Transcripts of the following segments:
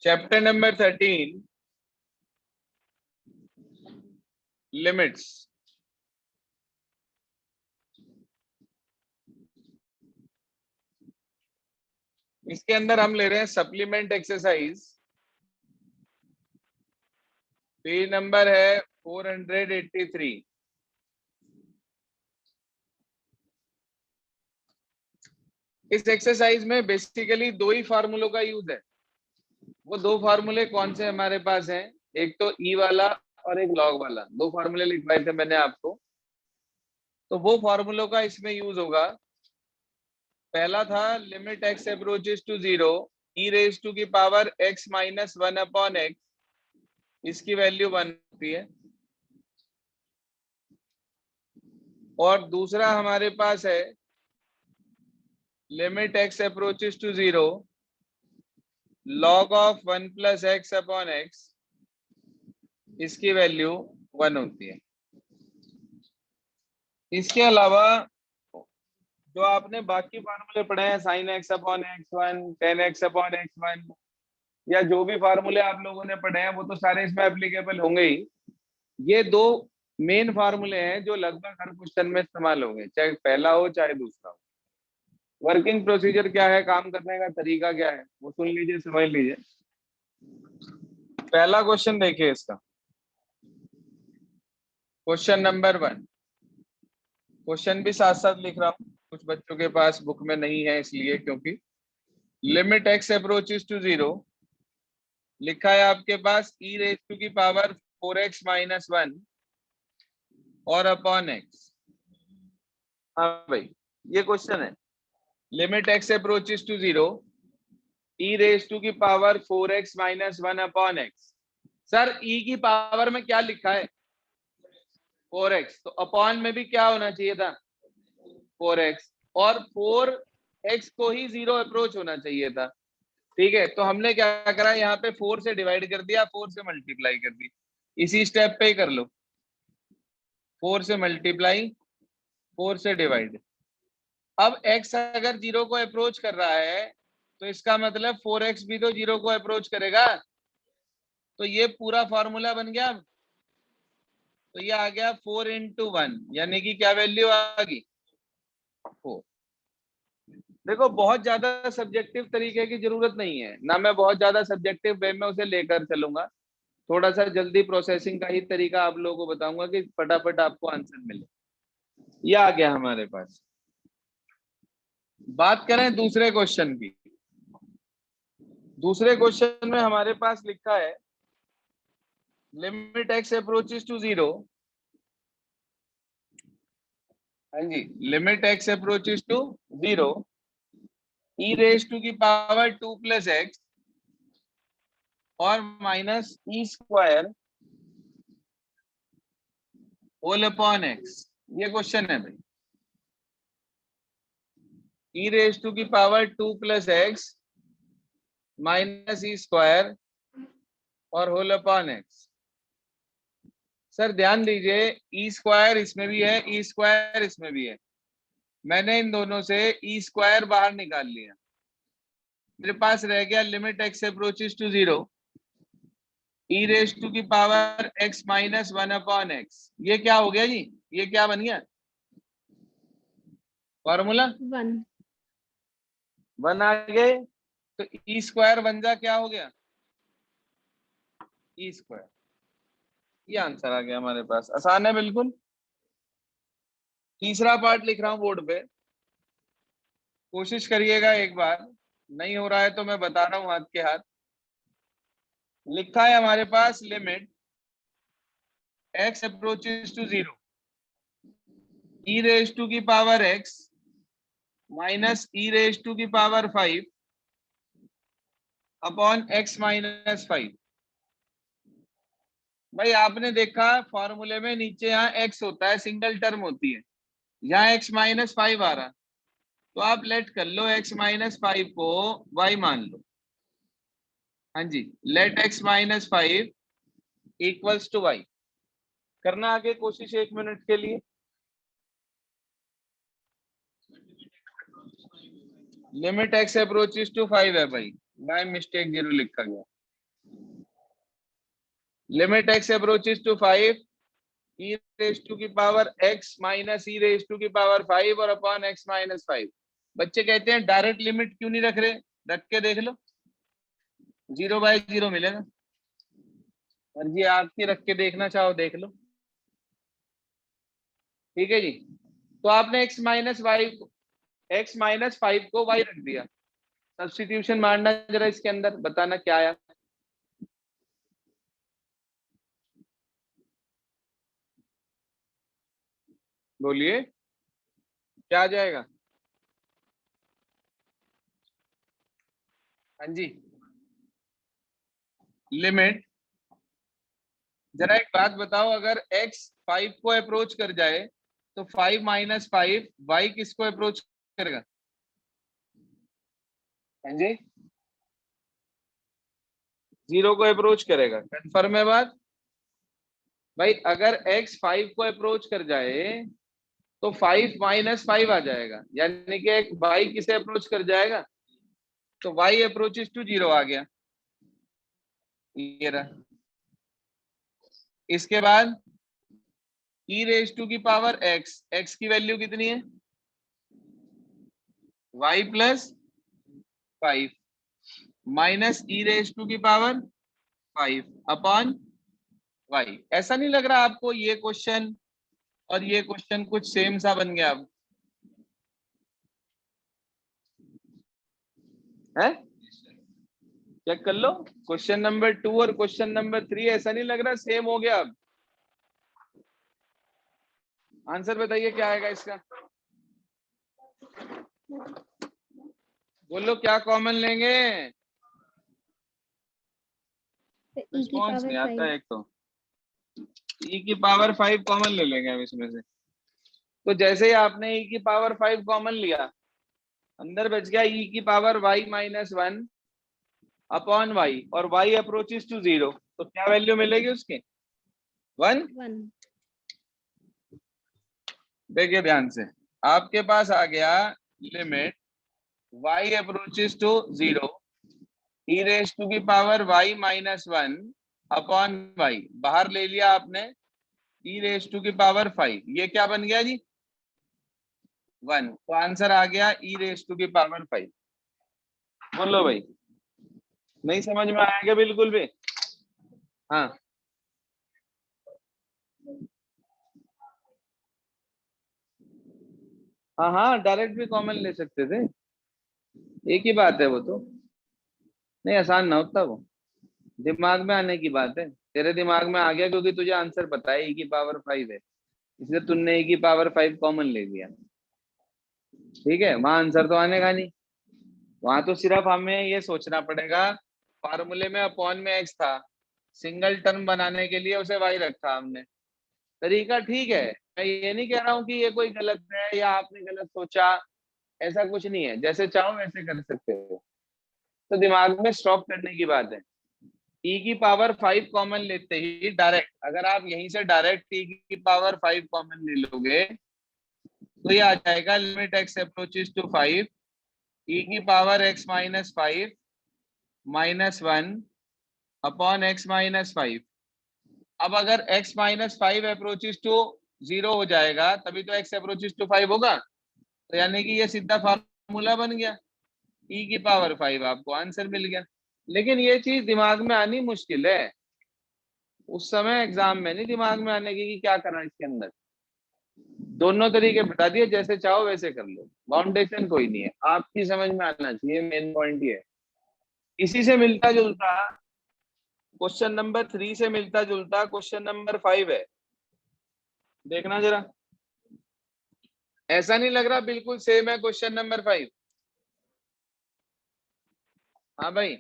Chapter number 13 limits. इसके अंदर हम ले रहे हैं सप्लीमेंट एक्सरसाइज। पेज नंबर है 483। इस एक्सरसाइज में बेसिकली दो ही फार्मूलों का यूज है। वो दो फार्मूले कौन से हमारे पास हैं? एक तो ई वाला और एक लॉग वाला। दो फार्मूले लिखवाए थे मैंने आपको, तो वो फार्मूलों का इसमें यूज होगा। पहला था limit x approaches to 0 e raise to की power x minus 1 upon x, इसकी वैल्यू 1 होती है। और दूसरा हमारे पास है limit x approaches to 0 log of 1 plus x upon x, इसकी वैल्यू 1 होती है। इसके अलावा जो आपने बाकी फार्मूले पढ़े हैं, sine x upon x one, ten x upon x one, या जो भी फार्मूले आप लोगों ने पढ़े हैं वो तो सारे इसमें एप्लीकेबल होंगे ही। ये दो मेन फार्मूले हैं जो लगभग हर क्वेश्चन में इस्तेमाल होंगे, चाहे पहला हो चाहे दूसरा हो। वर्किंग प्रोसीजर क्या है, काम करने का तरीका क्या है, वो सुन लीजिए, समझ लीजिए। पहला क्वेश्चन देखिए इसका, क्वेश्चन नंबर 1। क्वेश्चन भी साथ साथ लिख रहा हूं, कुछ बच्चों के पास बुक में नहीं है इसलिए, क्योंकि लिमिट एक्स अप्रोचेस टू 0 लिखा है आपके पास ई रेज टू की पावर 4x माइनस 1 और अपॉन एक्स। हाँ भाई, ये क्वेश्चन है। Limit x approaches to 0 e raise to की power 4x minus 1 upon x. Sir e की पावर में क्या लिखा है? 4x, तो अपॉन में भी क्या होना चाहिए था? 4x, और 4x को ही 0 अप्रोच होना चाहिए था। ठीक है, तो हमने क्या करा, यहाँ पे 4 से डिवाइड कर दिया, 4 से मल्टीप्लाई कर दी। इसी स्टेप पे ही कर लो, 4 से मल्टीप्लाई, 4 से डिवाइड। अब x अगर 0 को अप्रोच कर रहा है तो इसका मतलब 4x भी तो 0 को अप्रोच करेगा। तो ये पूरा फॉर्मूला बन गया। तो ये आ गया 4 इंटू 1, यानी कि क्या वैल्यू आ गई? 4। देखो, बहुत ज्यादा सब्जेक्टिव तरीके की जरूरत नहीं है ना, मैं बहुत ज्यादा सब्जेक्टिव वे में उसे लेकर चलूंगा। थोड़ा सा जल्दी प्रोसेसिंग का ही तरीका आप लोगों को बताऊंगा कि फटाफट आपको आंसर मिले। ये आ गया हमारे पास। बात करें दूसरे क्वेश्चन की। दूसरे क्वेश्चन में हमारे पास लिखा है लिमिट एक्स अप्रोचेस टू 0। हाँ जी, limit x approaches to 0 e raise to की पावर 2 प्लस एक्स और minus e square whole upon x. ये क्वेश्चन है भाई। ई रेज टू की power 2 plus x minus e square और होल अपॉन एक्स। सर ध्यान दीजिए, ई स्क्वायर इसमें भी है, ई स्क्वायर इसमें भी है। मैंने इन दोनों से ई स्क्वायर बाहर निकाल लिया, मेरे पास रह गया limit x approaches to 0 e raise to की power x minus 1 upon x. ये क्या हो गया जी? ये क्या बन गया फॉर्मूला? 1 आ गए, तो ई स्क्वायर बन जा, क्या हो गया? E square. ये आंसर आ गया हमारे पास। आसान है बिल्कुल। तीसरा पार्ट लिख रहा हूं बोर्ड पे, कोशिश करिएगा एक बार। नहीं हो रहा है तो मैं बता रहा हूं हाथ के हाथ। लिखा है हमारे पास limit x approaches to 0 e raise to की power x minus e raise to की पावर 5 अपॉन x माइनस 5। भाई आपने देखा फॉर्मूले में नीचे यहाँ x होता है, सिंगल टर्म होती है, यहाँ x माइनस 5 आ रहा, तो आप लेट कर लो x माइनस 5 को y मान लो। हाँ जी, let x minus 5 equals to y। करना आगे कोशिश 1 मिनट के लिए। लिमिट x अप्रोचेस टू 5 है भाई, बाय मिस्टेक 0 लिखा गया। Limit x approaches to 5 e raise to की power x minus e raise to की पावर 5 और अपॉन x माइनस 5। बच्चे कहते हैं डायरेक्ट लिमिट क्यों नहीं रख रहे, रख के देख लो 0/0 मिलेगा। और ये आपकी रख के देखना चाहो देख लो, ठीक है जी। तो आपने x माइनस 5 को y रख दिया, सब्स्टिट्यूशन मारना जरा इसके अंदर, बताना क्या आया। बोलिए क्या आ जाएगा। हाँ जी, लिमिट, जरा एक बात बताओ, अगर x 5 को अप्रोच कर जाए तो 5 माइनस 5 y किसको अप्रोच करेगा। हाँ जी, 0 को अप्रोच करेगा, कंफर्म है बात भाई। अगर x 5 को अप्रोच कर जाए तो 5 माइनस 5 आ जाएगा, यानी कि एक y किसे अप्रोच कर जाएगा, तो y अप्रोचेस टू 0 आ गया, ये रहा। इसके बाद e रेज टू की पावर x की वैल्यू कितनी है, y plus 5 minus e raise to की पावर 5 अपॉन y। ऐसा नहीं लग रहा आपको ये क्वेश्चन और ये क्वेश्चन कुछ सेम सा बन गया अब है। चेक कर लो, क्वेश्चन नंबर 2 और क्वेश्चन नंबर 3 ऐसा नहीं लग रहा सेम हो गया अब। आंसर बताइए क्या आएगा इसका, बोलो क्या कॉमन लेंगे। रिस्पॉन्स नहीं आता है एक तो, e की पावर 5 कॉमन ले लेंगे हम इसमें से। तो जैसे ही आपने e की पावर 5 कॉमन लिया, अंदर बच गया e की power y minus 1 upon y, और y अप्रोचेस टू 0, तो क्या वैल्यू मिलेगी उसकी, 1। देखिए ध्यान से, आपके पास आ गया limit y approaches to 0 e raise to की power y minus 1 upon y, बाहर ले लिया आपने e रेज टू की पावर 5, ये क्या बन गया जी, 1। तो आंसर आ गया e रेज टू की पावर 5। बोलो भाई, नहीं समझ में आएगा बिल्कुल भी। हाँ हाँ हाँ, डायरेक्ट भी कॉमन ले सकते थे, एक ही बात है वो तो। नहीं आसान ना होता वो, दिमाग में आने की बात है। तेरे दिमाग में आ गया क्योंकि तुझे आंसर पता है e की पावर 5 है, इसलिए तुमने e की पावर 5 कॉमन ले लिया, ठीक है। वहां आंसर तो आने का नहीं, वहां तो सिर्फ हमें ये सोचना पड़ेगा, फार्मूले में अपॉन में x था, सिंगल टर्म बनाने के लिए उसे y रखा हमने, तरीका ठीक है। मैं ये नहीं कह रहा हूँ कि ये कोई गलत है या आपने गलत सोचा, ऐसा कुछ नहीं है, जैसे चाहो वैसे कर सकते हो। तो दिमाग में स्टॉप करने की बात है। e की पावर 5 कॉमन लेते ही डायरेक्ट, अगर आप यहीं से डायरेक्ट e की पावर 5 कॉमन ले लोगे तो ये आ जाएगा limit x approaches to 5 e की power x minus 5 minus 1 upon x minus 5। अब अगर x माइनस 5 अप्रोचेस टू 0 हो जाएगा तभी तो x अप्रोचेस टू 5 होगा, तो यानी कि ये सीधा फार्मूला बन गया, e की पावर 5 आपको आंसर मिल गया। लेकिन ये चीज दिमाग में आनी मुश्किल है, उस समय एग्जाम में नहीं दिमाग में आने की कि क्या करना है इसके अंदर। दोनों तरीके बता दिए, जैसे चाहो वैसे कर लो, बाउंडेशन कोई नहीं है, आपकी समझ में आना चाहिए, मेन पॉइंट ये है। इसी से मिलता जुलता क्वेश्चन नंबर 3 से मिलता जुलता क्वेश्चन नंबर 5 है, देखना जरा। ऐसा नहीं लग रहा बिल्कुल सेम है क्वेश्चन नंबर 5। हाँ भाई,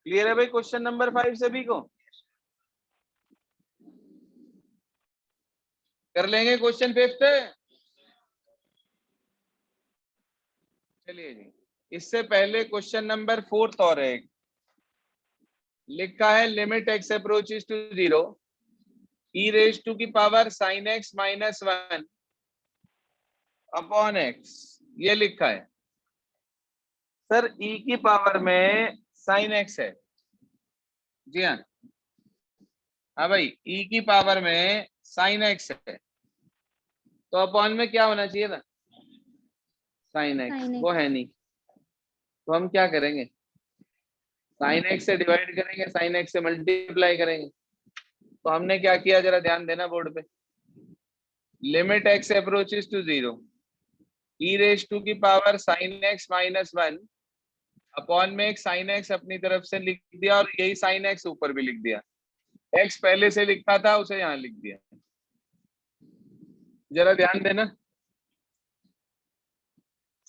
क्लियर है भाई क्वेश्चन नंबर 5 सभी को। कर लेंगे क्वेश्चन 5। चलिए जी, इससे पहले क्वेश्चन नंबर 4 और है, लिखा है limit x approaches to 0 e raise to की power sine x minus 1 upon x, ये लिखा है। सर ई की पावर में साइन एक्स है। जी हाँ, हाँ भाई, ई की पावर में साइन एक्स है, तो अपॉन में क्या होना चाहिए था? साइन एक्स, Sin वो x। है नहीं, तो हम क्या करेंगे? साइन एक्स से डिवाइड करेंगे, साइन एक्स से मल्टीप्लाई करेंगे। तो हमने क्या किया, जरा ध्यान देना बोर्ड पे। Limit x approaches to 0, e raise to की power sine x minus 1 upon में एक साइन एक्स अपनी तरफ से लिख दिया, और यही साइन एक्स ऊपर भी लिख दिया। एक्स पहले से लिखा था, उसे यहाँ लिख दिया। जरा ध्यान देना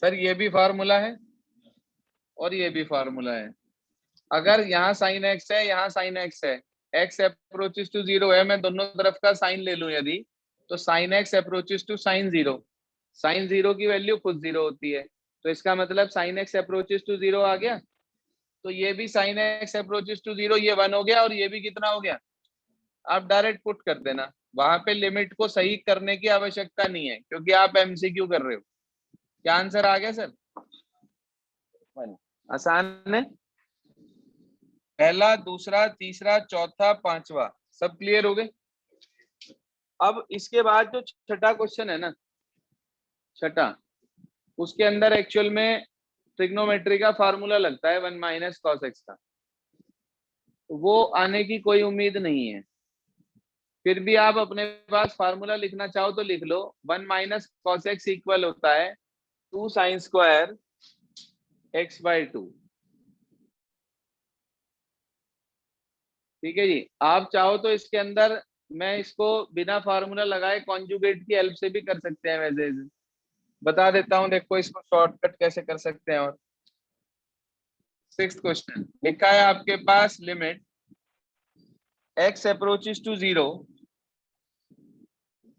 सर, ये भी फार्मूला है और ये भी फार्मूला है। अगर यहाँ साइन एक्स है, यहाँ साइन एक्स है, एक्स अप्रोचेस टू 0 है, मैं दोनों तरफ का साइन ले लूं यदि, तो sine x approaches to sine 0, sine 0 की वैल्यू खुद 0 होती है, तो इसका मतलब साइन एक्स अप्रोचेस टू 0 आ गया। तो ये भी साइन एक्स अप्रोचेस टू 0, ये 1 हो गया, और ये भी कितना हो गया? आप डायरेक्ट पुट कर देना, वहां पे लिमिट को सही करने की आवश्यकता नहीं है, क्योंकि आप एमसीक्यू कर रहे हो। क्या आंसर आ गया सर? आसान है। पहला, दूसरा, तीसरा, चौथा, पांचवा सब क्लियर हो गए। अब इसके बाद जो छठा क्वेश्चन है ना, छठा, उसके अंदर एक्चुअल में ट्रिग्नोमेट्री का फार्मूला लगता है 1 माइनस कॉस एक्स का, वो आने की कोई उम्मीद नहीं है। फिर भी आप अपने पास फार्मूला लिखना चाहो तो लिख लो। 1 माइनस कॉस एक्स इक्वल होता है 2 साइन स्क्वायर एक्स बाई 2। ठीक है जी, आप चाहो तो इसके अंदर मैं इसको बिना फार्मूला लगाए कॉन्जुगेट की हेल्प से भी कर सकते हैं, वैसे बता देता हूं, देखो इसको शॉर्टकट कैसे कर सकते हैं। और सिक्स्थ क्वेश्चन लिखा है आपके पास, limit x approaches to 0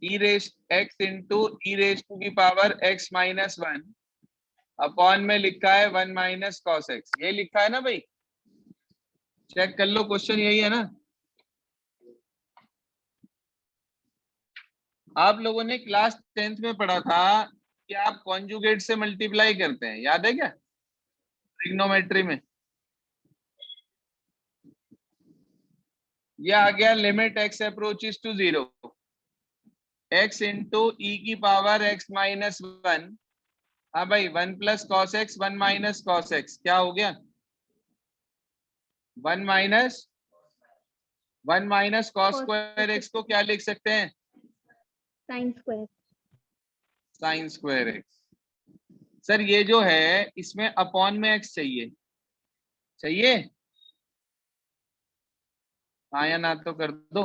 e raise x into e raise to की पावर एक्स माइनस 1 अपॉन में लिखा है 1 माइनस कॉस एक्स। ये लिखा है ना भाई, चेक कर लो, क्वेश्चन यही है ना। आप लोगों ने क्लास 10th में पढ़ा था कि आप कॉन्जुगेट से मल्टीप्लाई करते हैं, याद है क्या, ट्रिग्नोमेट्री में? ये आ गया limit x approaches to 0 x into e की पावर एक्स माइनस 1। हाँ भाई, 1 plus cos x, 1 minus cos x, क्या हो गया? 1 माइनस कॉस स्क्वायर एक्स को क्या लिख सकते हैं? Sine square. Sine square x. Sir ये जो है, इसमें अपॉन में एक्स चाहिए, चाहिए हाँ या ना तो कर दो।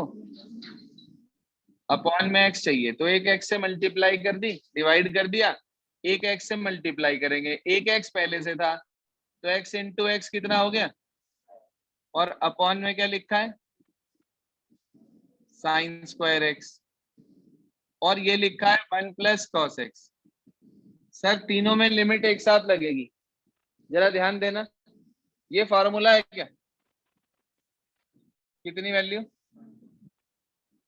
अपॉन में एक्स चाहिए, तो एक एक्स से मल्टीप्लाई कर दी, डिवाइड कर दिया, एक एक्स से मल्टीप्लाई करेंगे, एक एक्स पहले से था, तो एक्स इंटू एक्स कितना हो गया, और अपॉन में क्या लिखा है? साइन स्क्वायर एक्स, और ये लिखा है 1 प्लस कॉस एक्स। सर तीनों में लिमिट एक साथ लगेगी, जरा ध्यान देना। ये फॉर्मूला है क्या? कितनी वैल्यू?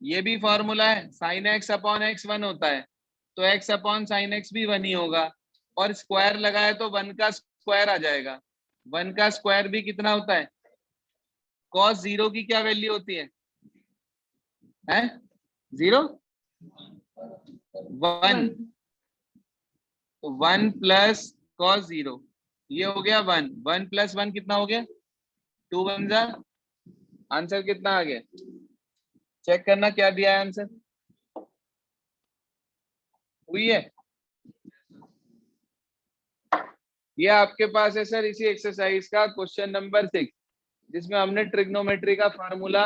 ये भी फॉर्मूला है, साइन एक्स अपॉन एक्स 1 होता है, तो एक्स अपॉन साइन एक्स भी 1 ही होगा, और स्क्वायर लगाए तो 1 का स्क्वायर आ जाएगा। 1 का स्क्वायर भी कितना होता है? कॉस 0 की क्या वैल्यू होती है? 0 1, 1 प्लस कॉस 0, ये हो गया 1, 1 प्लस 1 कितना हो गया? 2 1 जा, आंसर कितना आ गया? चेक करना क्या दिया है आंसर, हुई है? ये आपके पास है सर, इसी एक्सरसाइज का क्वेश्चन नंबर 6, जिसमें हमने ट्रिग्नोमेट्री का फार्मूला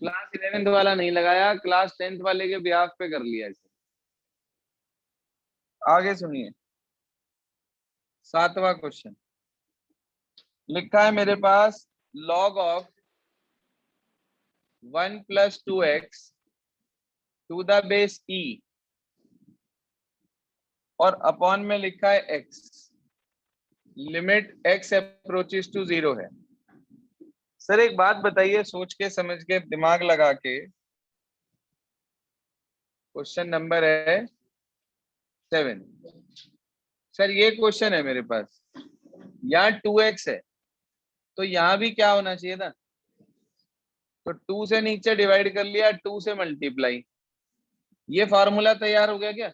क्लास 11th वाला नहीं लगाया, क्लास 10th वाले के बिहाफ पे कर लिया इसे। आगे सुनिए, 7वां क्वेश्चन लिखा है मेरे पास, log of 1 plus 2x to the base e, और अपॉन में लिखा है x, limit x approaches to 0 है। सर एक बात बताइए, सोच के समझ के दिमाग लगा के, क्वेश्चन नंबर है 7। सर ये क्वेश्चन है मेरे पास, यहाँ 2x है, तो यहाँ भी क्या होना चाहिए था, तो 2 से नीचे डिवाइड कर लिया, 2 से मल्टीप्लाई, ये फॉर्मूला तैयार हो गया क्या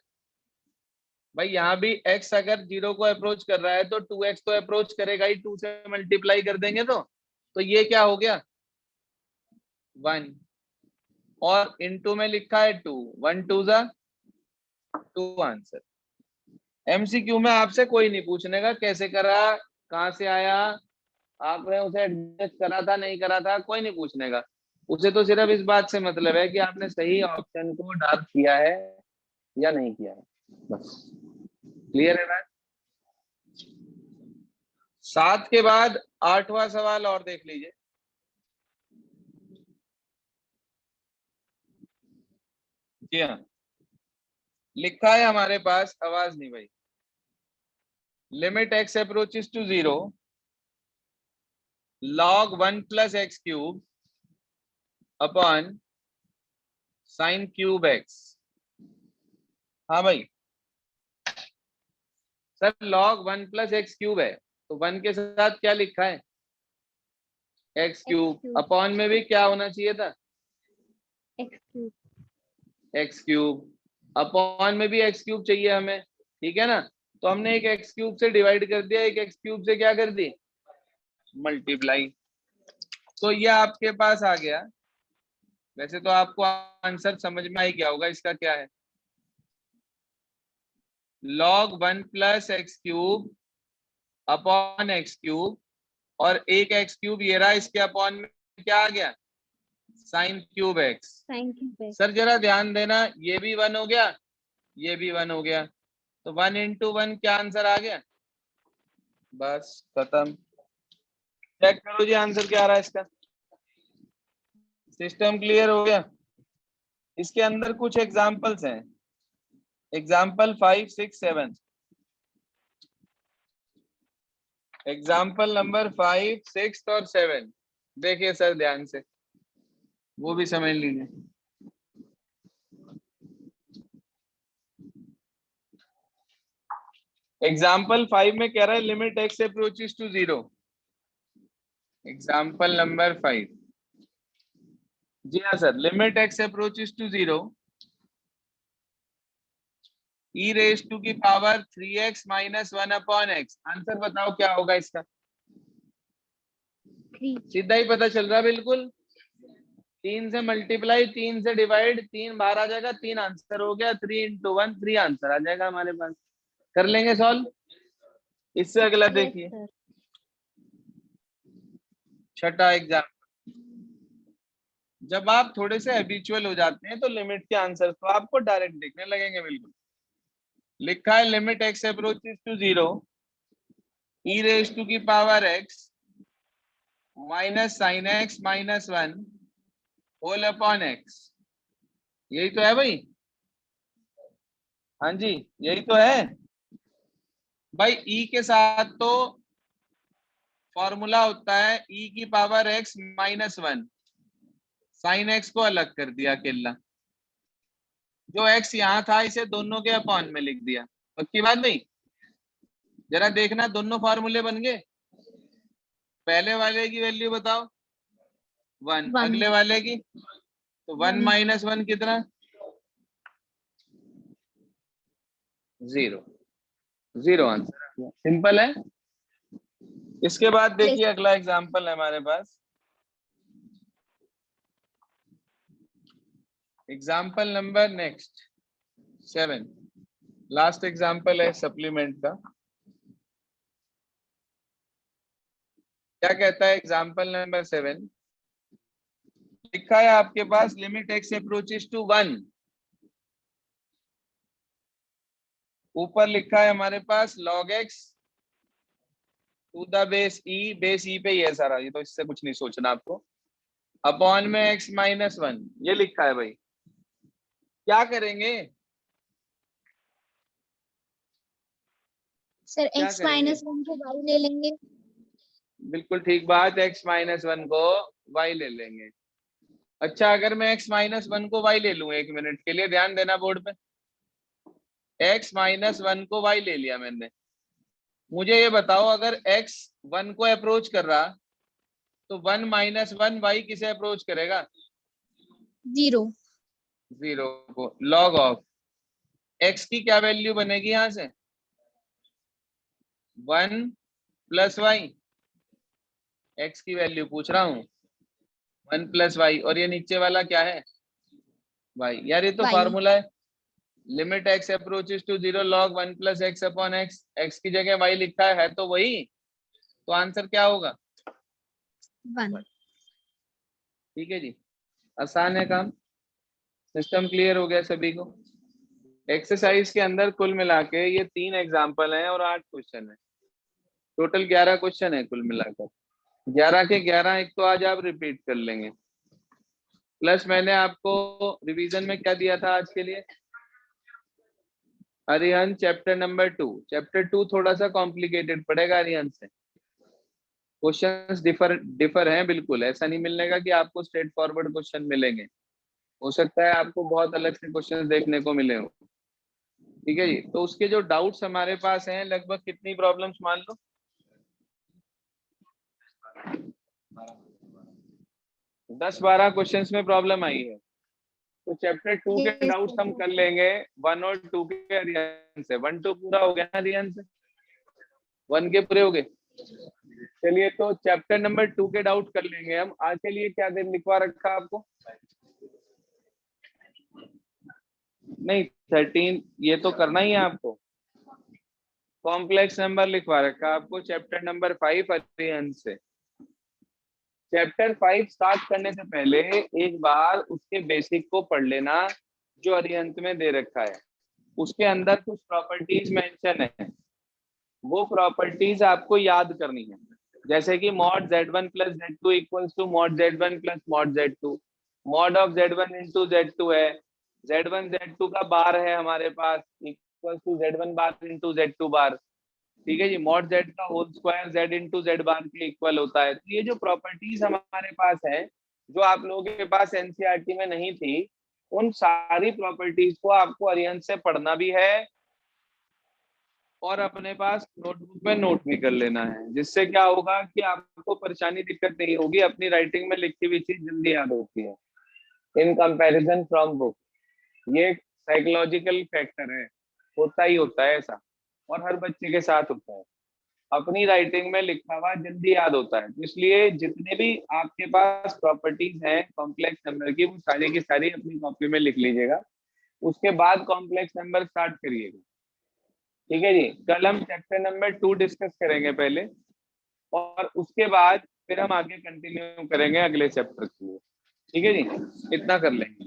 भाई। यहाँ भी x अगर 0 को अप्रोच कर रहा है तो 2x तो अप्रोच करेगा ही, 2 से मल्टीप्लाई कर देंगे तो ये क्या हो गया 1, और इनटू में लिखा है 2, 1 2 जा 2 आंसर। एमसीक्यू में आपसे कोई नहीं पूछने का कैसे करा, कहाँ से आया, आपने उसे एडजस्ट करा था नहीं करा था, कोई नहीं पूछने का। उसे तो सिर्फ इस बात से मतलब है कि आपने सही ऑप्शन को डार्क किया है या नहीं किया है, बस। क्लियर है बात। 7 के बाद 8वां सवाल और देख लीजिए। जी हाँ, लिखा है हमारे पास, आवाज नहीं भाई। Limit x approaches to 0 log 1 plus x cube upon sine cube x। हाँ भाई sir, log 1 plus x cube है तो 1 के साथ क्या लिखा है x क्यूब, क्यूब। अपॉन में भी क्या होना चाहिए था x cube. x cube, upon में भी x क्यूब चाहिए हमें, ठीक है ना। तो हमने एक x क्यूब से डिवाइड कर दिया, एक x क्यूब से क्या कर दी मल्टीप्लाई, तो ये आपके पास आ गया। वैसे तो आपको आंसर समझ में आ ही गया होगा इसका क्या है, log 1 plus x cube upon x cube, और एक x क्यूब ये रहा, इसके अपॉन में क्या आ गया sign cube x। Sign cube x। Sir जरा ध्यान देना, ये भी 1 हो गया, ये भी 1 हो गया, तो 1 into 1 क्या आंसर आ गया, बस खत्म। चेक करो जी आंसर क्या आ रहा है इसका। सिस्टम क्लियर हो गया। इसके अंदर कुछ एग्जांपल्स हैं, एग्जाम्पल 5 6 7, एग्जाम्पल नंबर 5 6 और 7 देखिए सर ध्यान से, वो भी समझ लीजिए। एग्जाम्पल 5 में कह रहा है limit x approaches to 0। Example number 5, जी हाँ sir, limit x approaches to 0 e raise to की power 3x minus 1 upon x। Answer बताओ क्या होगा इसका, 3। सीधा ही पता चल रहा है बिल्कुल। 3 से मल्टीप्लाई, 3 से डिवाइड, 3 बाहर आ जाएगा, 3 आंसर हो गया, 3 into 1 3 आंसर आ जाएगा हमारे पास। कर लेंगे सॉल्व। इससे अगला यस देखिए, सर। छठा एग्जाम। जब आप थोड़े से हैबिचुअल हो जाते हैं तो लिमिट के आंसर तो आपको डायरेक्ट दिखने लगेंगे बिल्कुल। लिखा है limit x approaches to 0 e raise to की power x minus sine x minus 1 whole upon x। यही तो है भाई, हाँ जी यही तो है भाई। e के साथ तो फॉर्मूला होता है e की power x minus 1, sine x को अलग कर दिया अकेला, जो x यहाँ था इसे दोनों के अपॉन में लिख दिया। पक्की बात भाई, जरा देखना दोनों फार्मूले बन गए। पहले वाले की वैल्यू बताओ 1, 1। अगले वाले की तो 1 1। माइनस 1 कितना 0, 0 आंसर, सिंपल है। इसके बाद देखिए अगला एग्जांपल है हमारे पास, example number next 7, last example है सप्लीमेंट का। क्या कहता है एग्जांपल नंबर 7, लिखा है आपके पास लिमिट x अप्रोचेस टू 1, ऊपर लिखा है हमारे पास log x to the base e पे ही है सारा, ये तो इससे कुछ नहीं सोचना आपको, अपॉन में x माइनस 1, ये लिखा है भाई। क्या करेंगे, सर क्या x करेंगे, माइनस 1 को y ले लेंगे। बिल्कुल ठीक बात, x माइनस 1 को y ले लेंगे। अच्छा अगर मैं x माइनस 1 को y ले लूं, एक मिनट के लिए ध्यान देना बोर्ड पे, x माइनस 1 को y ले लिया मैंने, मुझे ये बताओ अगर x 1 को अप्रोच कर रहा तो 1 माइनस 1 वाई किसे अप्रोच करेगा? 0 0 को। लॉग ऑफ x की क्या वैल्यू बनेगी यहां से? 1 प्लस वाई, x की वैल्यू पूछ रहा हूं, 1 प्लस वाई, और ये नीचे वाला क्या है? y। यार ये तो y फार्मूला है, limit x approaches to 0 log 1 plus x upon x, x की जगह y लिखा है तो वही, तो आंसर क्या होगा? 1। ठीक है जी, आसान है काम। सिस्टम क्लियर हो गया सभी को? एक्सरसाइज के अंदर कुल मिला के ये 3 एग्जाम्पल हैं और 8 क्वेश्चन है, टोटल 11 क्वेश्चन है कुल मिलाकर। 11 के 11 एक तो आज आप रिपीट कर लेंगे, प्लस मैंने आपको रिवीजन में क्या दिया था आज के लिए? Arihant chapter number 2। चैप्टर 2 थोड़ा सा कॉम्प्लिकेटेड पड़ेगा अरिहंत से, क्वेश्चंस डिफर हैं बिल्कुल, ऐसा नहीं मिलने का कि आपको स्ट्रेट फॉरवर्ड क्वेश्चन मिलेंगे, हो सकता है आपको बहुत अलग से क्वेश्चन देखने को मिले हो। ठीक है जी, तो उसके जो डाउट्स हमारे पास हैं, लगभग कितनी प्रॉब्लम्स मान लो? 10-12 क्वेश्चंस में प्रॉब्लम आई है। तो चैप्टर 2 के डाउट्स हम कर लेंगे 1 और 2 के अरिहंत से। 1 2 पूरा हो गया ना अरिहंत से? 1 के पूरे हो गए? चलिए, तो चैप्टर नंबर 2 के डाउट कर लेंगे हम। आज के लिए क्या दिन लिखवा रखा आपको? नहीं 13, ये तो करना ही है आपको। कॉम्प्लेक्स नंबर लिखवा रखा आपको चैप्टर नंबर 5 अरिहंत से। चैप्टर 5 स्टार्ट करने से पहले एक बार उसके बेसिक को पढ़ लेना जो अरिहंत में दे रखा है। उसके अंदर कुछ प्रॉपर्टीज मेंशन है, वो प्रॉपर्टीज आपको याद करनी है, जैसे कि mod z1 plus z2 equals to mod z1 plus mod z2, mod of z1 into z2 है, z1 z2 का बार है हमारे पास, equals to z1 bar into z2 bar. ठीक है जी, मॉड z का whole square z into z bar के इक्वल होता है। तो ये जो प्रॉपर्टीज हमारे पास है, जो आप लोगों के पास एनसीईआरटी में नहीं थी, उन सारी प्रॉपर्टीज को आपको अरिहंत से पढ़ना भी है और अपने पास नोटबुक में नोट भी कर लेना है, जिससे क्या होगा कि आपको परेशानी दिक्कत नहीं होगी, अपनी राइटिंग में लिखी हुई चीज जल्दी याद होती है इन कंपैरिजन फ्रॉम बुक। ये एक साइकोलॉजिकल फैक्टर है, होता ही होता है ऐसा, और हर बच्चे के साथ होता है, अपनी राइटिंग में लिखा हुआ जल्दी याद होता है। तो इसलिए जितने भी आपके पास प्रॉपर्टीज हैं कॉम्प्लेक्स नंबर की, वो सारी की सारी अपनी कॉपी में लिख लीजिएगा, उसके बाद कॉम्प्लेक्स नंबर स्टार्ट करिएगा। ठीक है जी, कल हम चैप्टर नंबर 2 डिस्कस करेंगे पहले, और उसके बाद फिर हम आगे कंटिन्यू करेंगे अगले चैप्टर के लिए। ठीक है जी, इतना कर लेंगे।